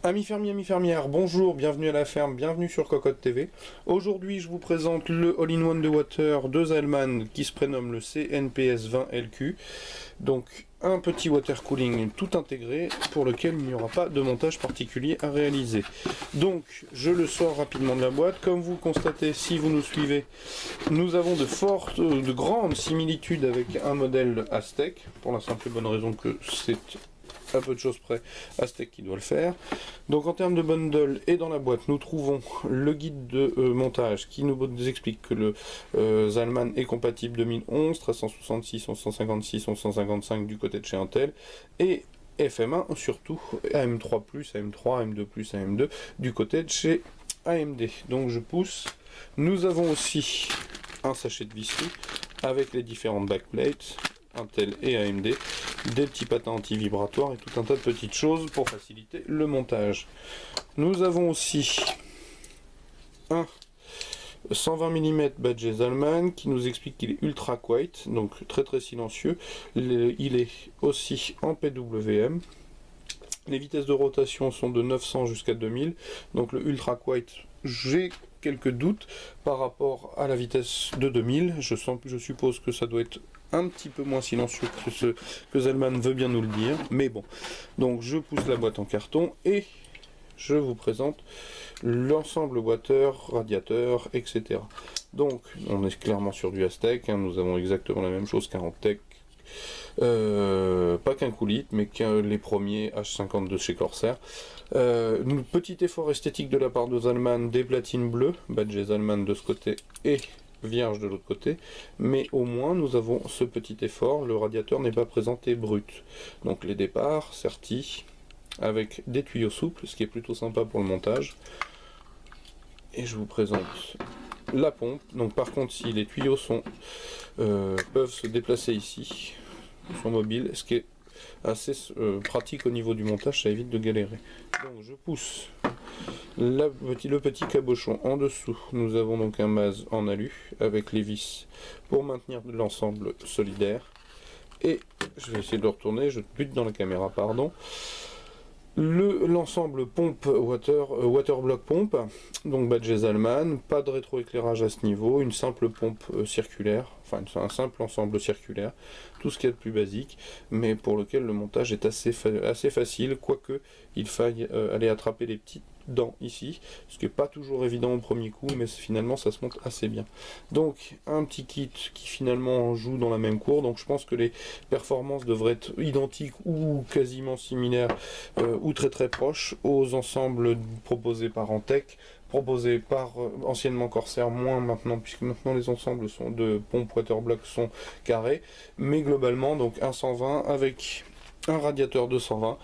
Amis fermiers, amis fermières, bonjour, bienvenue à la ferme, bienvenue sur Cocotte TV. Aujourd'hui, je vous présente le All-in-One de Water de Zalman qui se prénomme le CNPS 20LQ. Donc, un petit water cooling tout intégré pour lequel il n'y aura pas de montage particulier à réaliser. Donc, je le sors rapidement de la boîte. Comme vous le constatez, si vous nous suivez, nous avons de grandes similitudes avec un modèle Aztec, pour la simple et bonne raison que c'est à peu de choses près Aztec qui doit le faire. Donc en termes de bundle et dans la boîte, nous trouvons le guide de montage qui nous explique que le Zalman est compatible 2011, 1366, 1156, 1155 du côté de chez Intel, et FM1 surtout, AM3+, AM3, AM2+, AM2 du côté de chez AMD. Donc je pousse. Nous avons aussi un sachet de visserie avec les différentes backplates Intel et AMD, des petits patins anti-vibratoires et tout un tas de petites choses pour faciliter le montage. Nous avons aussi un 120 mm badge Zalman qui nous explique qu'il est ultra quiet, donc très très silencieux. Il est aussi en PWM. Les vitesses de rotation sont de 900 jusqu'à 2000, donc le ultra quiet, j'ai quelques doutes par rapport à la vitesse de 2000. Je suppose que ça doit être un petit peu moins silencieux que ce que Zalman veut bien nous le dire, mais bon. Donc je pousse la boîte en carton et je vous présente l'ensemble water, radiateur, etc. Donc on est clairement sur du Aztec, hein, nous avons exactement la même chose qu'un Antec. Pas qu'un Coolite, mais les premiers H52 chez Corsair. Petit effort esthétique de la part de Zalman, des platines bleues, badge Zalman de ce côté et vierge de l'autre côté, mais au moins nous avons ce petit effort, le radiateur n'est pas présenté brut. Donc les départs sertis avec des tuyaux souples, ce qui est plutôt sympa pour le montage. Et je vous présente la pompe. Donc par contre, si les tuyaux peuvent se déplacer ici, sont mobiles, ce qui est assez pratique au niveau du montage, ça évite de galérer. Donc je pousse le petit cabochon en dessous. Nous avons donc un mase en alu avec les vis pour maintenir l'ensemble solidaire. Et je vais essayer de le retourner, je bute dans la caméra, pardon. L'ensemble pompe waterblock pompe, donc badge Zalman, pas de rétroéclairage à ce niveau, une simple pompe circulaire, enfin un simple ensemble circulaire, tout ce qu'il y a de plus basique, mais pour lequel le montage est assez facile, quoique il faille aller attraper les petites dents ici, ce qui n'est pas toujours évident au premier coup, mais finalement ça se monte assez bien. Donc un petit kit qui finalement joue dans la même cour, donc je pense que les performances devraient être identiques ou quasiment similaires ou très très proches aux ensembles proposés par Antec, proposés par anciennement Corsair, moins maintenant, puisque maintenant les ensembles de pompes waterblock sont carrés, mais globalement donc un 120 avec un radiateur de 120,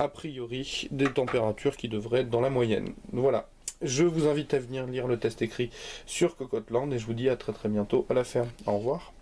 a priori des températures qui devraient être dans la moyenne. Voilà, je vous invite à venir lire le test écrit sur Cocotteland et je vous dis à très très bientôt à la ferme. Au revoir.